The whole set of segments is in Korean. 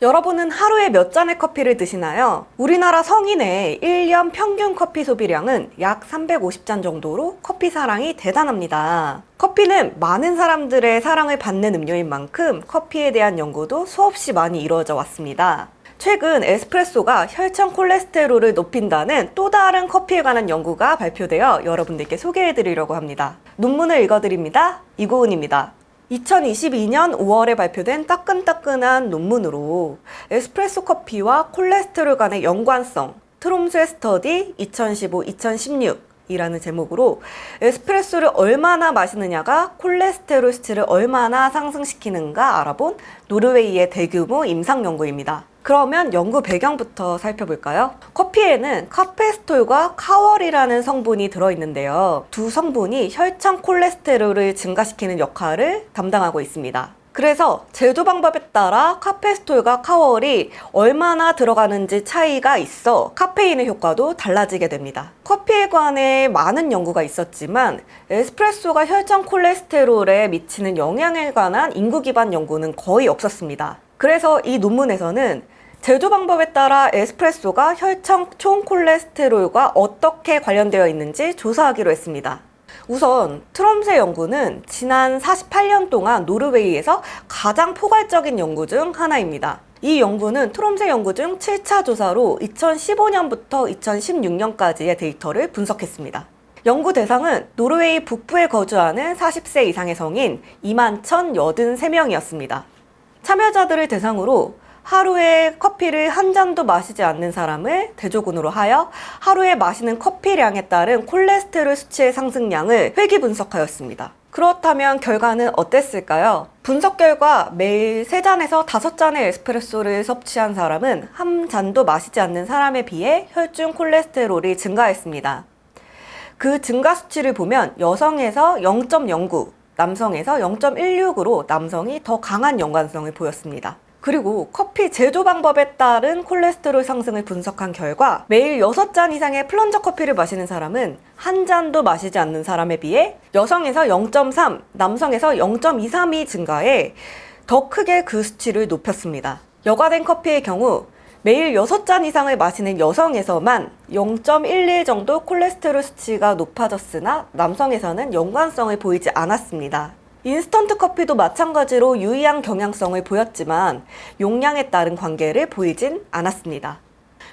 여러분은 하루에 몇 잔의 커피를 드시나요? 우리나라 성인의 1년 평균 커피 소비량은 약 350잔 정도로 커피 사랑이 대단합니다. 커피는 많은 사람들의 사랑을 받는 음료인 만큼 커피에 대한 연구도 수없이 많이 이루어져 왔습니다. 최근 에스프레소가 혈청 콜레스테롤을 높인다는 또 다른 커피에 관한 연구가 발표되어 여러분들께 소개해드리려고 합니다. 논문을 읽어드립니다. 이고은입니다. 2022년 5월에 발표된 따끈따끈한 논문으로 에스프레소 커피와 콜레스테롤 간의 연관성 트롬스의 스터디 2015-2016 이라는 제목으로 에스프레소를 얼마나 마시느냐가 콜레스테롤 수치를 얼마나 상승시키는가 알아본 노르웨이의 대규모 임상 연구입니다. 그러면 연구 배경부터 살펴볼까요? 커피에는 카페스톨과 카월이라는 성분이 들어있는데요. 두 성분이 혈청 콜레스테롤을 증가시키는 역할을 담당하고 있습니다. 그래서 제조 방법에 따라 카페스톨과 카월이 얼마나 들어가는지 차이가 있어 카페인의 효과도 달라지게 됩니다. 커피에 관해 많은 연구가 있었지만 에스프레소가 혈청 콜레스테롤에 미치는 영향에 관한 인구 기반 연구는 거의 없었습니다. 그래서 이 논문에서는 제조 방법에 따라 에스프레소가 혈청 총 콜레스테롤과 어떻게 관련되어 있는지 조사하기로 했습니다. 우선 트롬스의 연구는 지난 48년 동안 노르웨이에서 가장 포괄적인 연구 중 하나입니다. 이 연구는 트롬스의 연구 중 7차 조사로 2015년부터 2016년까지의 데이터를 분석했습니다. 연구 대상은 노르웨이 북부에 거주하는 40세 이상의 성인 21,083명이었습니다. 참여자들을 대상으로 하루에 커피를 한 잔도 마시지 않는 사람을 대조군으로 하여 하루에 마시는 커피량에 따른 콜레스테롤 수치의 상승량을 회귀 분석하였습니다. 그렇다면 결과는 어땠을까요? 분석 결과 매일 3잔에서 5잔의 에스프레소를 섭취한 사람은 한 잔도 마시지 않는 사람에 비해 혈중 콜레스테롤이 증가했습니다. 그 증가 수치를 보면 여성에서 0.09, 남성에서 0.16으로 남성이 더 강한 연관성을 보였습니다. 그리고 커피 제조 방법에 따른 콜레스테롤 상승을 분석한 결과 매일 6잔 이상의 플런저 커피를 마시는 사람은 한 잔도 마시지 않는 사람에 비해 여성에서 0.3, 남성에서 0.23이 증가해 더 크게 그 수치를 높였습니다. 여과된 커피의 경우 매일 6잔 이상을 마시는 여성에서만 0.11 정도 콜레스테롤 수치가 높아졌으나 남성에서는 연관성을 보이지 않았습니다. 인스턴트 커피도 마찬가지로 유의한 경향성을 보였지만 용량에 따른 관계를 보이진 않았습니다.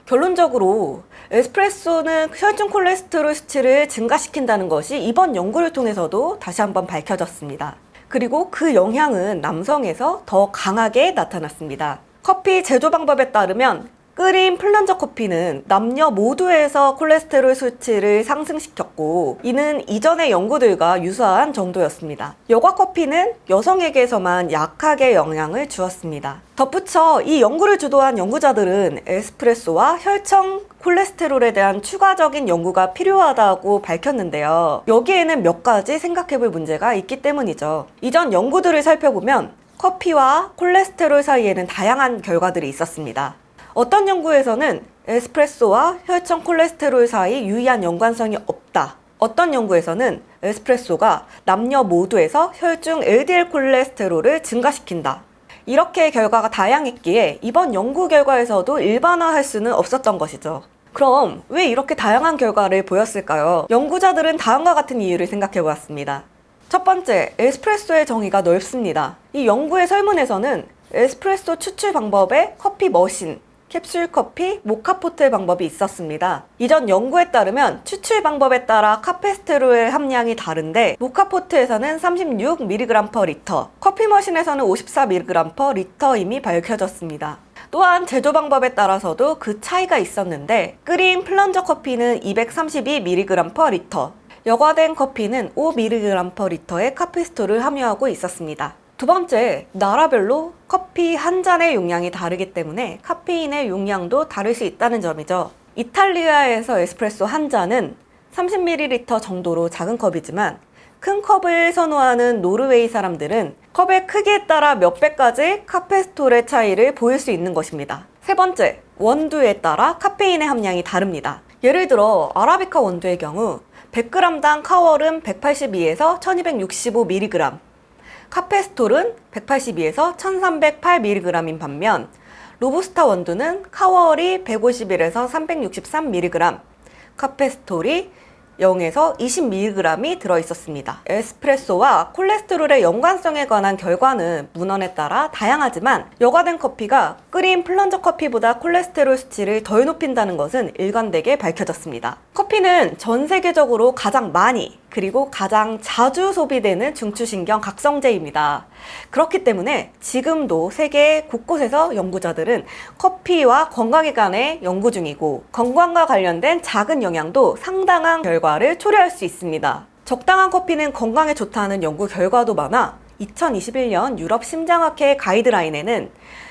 결론적으로 에스프레소는 혈중 콜레스테롤 수치를 증가시킨다는 것이 이번 연구를 통해서도 다시 한번 밝혀졌습니다. 그리고 그 영향은 남성에서 더 강하게 나타났습니다. 커피 제조 방법에 따르면 끓인 플런저 커피는 남녀 모두에서 콜레스테롤 수치를 상승시켰고 이는 이전의 연구들과 유사한 정도였습니다. 여과 커피는 여성에게서만 약하게 영향을 주었습니다. 덧붙여 이 연구를 주도한 연구자들은 에스프레소와 혈청 콜레스테롤에 대한 추가적인 연구가 필요하다고 밝혔는데요. 여기에는 몇 가지 생각해볼 문제가 있기 때문이죠. 이전 연구들을 살펴보면 커피와 콜레스테롤 사이에는 다양한 결과들이 있었습니다. 어떤 연구에서는 에스프레소와 혈청 콜레스테롤 사이 유의한 연관성이 없다. 어떤 연구에서는 에스프레소가 남녀 모두에서 혈중 LDL 콜레스테롤을 증가시킨다. 이렇게 결과가 다양했기에 이번 연구 결과에서도 일반화할 수는 없었던 것이죠. 그럼 왜 이렇게 다양한 결과를 보였을까요? 연구자들은 다음과 같은 이유를 생각해 보았습니다. 첫 번째, 에스프레소의 정의가 넓습니다. 이 연구의 설문에서는 에스프레소 추출 방법에 커피 머신, 캡슐 커피, 모카포트 방법이 있었습니다. 이전 연구에 따르면 추출 방법에 따라 카페스테롤의 함량이 다른데 모카포트에서는 36mg/리터, 커피 머신에서는 54mg/리터임이 밝혀졌습니다. 또한 제조 방법에 따라서도 그 차이가 있었는데 끓인 플런저 커피는 232mg/리터, 여과된 커피는 5mg/리터의 카페스톨을 함유하고 있었습니다. 두 번째, 나라별로 커피 한 잔의 용량이 다르기 때문에 카페인의 용량도 다를 수 있다는 점이죠. 이탈리아에서 에스프레소 한 잔은 30ml 정도로 작은 컵이지만 큰 컵을 선호하는 노르웨이 사람들은 컵의 크기에 따라 몇 배까지 카페스톨의 차이를 보일 수 있는 것입니다. 세 번째, 원두에 따라 카페인의 함량이 다릅니다. 예를 들어 아라비카 원두의 경우 100g당 카월은 182에서 1265mg, 카페스톨은 182에서 1308mg인 반면 로부스타 원두는 카월이 151에서 363mg, 카페스톨이 0에서 20mg이 들어있었습니다. 에스프레소와 콜레스테롤의 연관성에 관한 결과는 문헌에 따라 다양하지만 여과된 커피가 끓인 플런저 커피보다 콜레스테롤 수치를 덜 높인다는 것은 일관되게 밝혀졌습니다. 커피는 전 세계적으로 가장 많이 그리고 가장 자주 소비되는 중추신경 각성제입니다. 그렇기 때문에 지금도 세계 곳곳에서 연구자들은 커피와 건강에 관해 연구 중이고 건강과 관련된 작은 영향도 상당한 결과를 초래할 수 있습니다. 적당한 커피는 건강에 좋다는 연구 결과도 많아 2021년 유럽 심장학회 가이드라인에는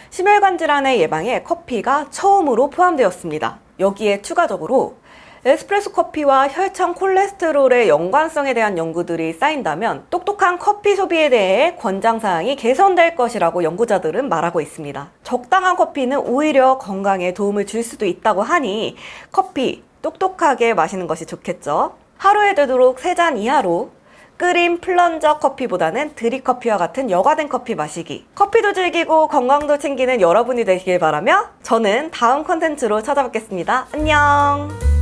심혈관 질환의 예방에 커피가 처음으로 포함되었습니다. 여기에 추가적으로 에스프레소 커피와 혈청 콜레스테롤의 연관성에 대한 연구들이 쌓인다면 똑똑한 커피 소비에 대해 권장사항이 개선될 것이라고 연구자들은 말하고 있습니다. 적당한 커피는 오히려 건강에 도움을 줄 수도 있다고 하니 커피 똑똑하게 마시는 것이 좋겠죠. 하루에 되도록 3잔 이하로 끓인 플런저 커피보다는 드립커피와 같은 여과된 커피 마시기. 커피도 즐기고 건강도 챙기는 여러분이 되시길 바라며 저는 다음 컨텐츠로 찾아뵙겠습니다. 안녕.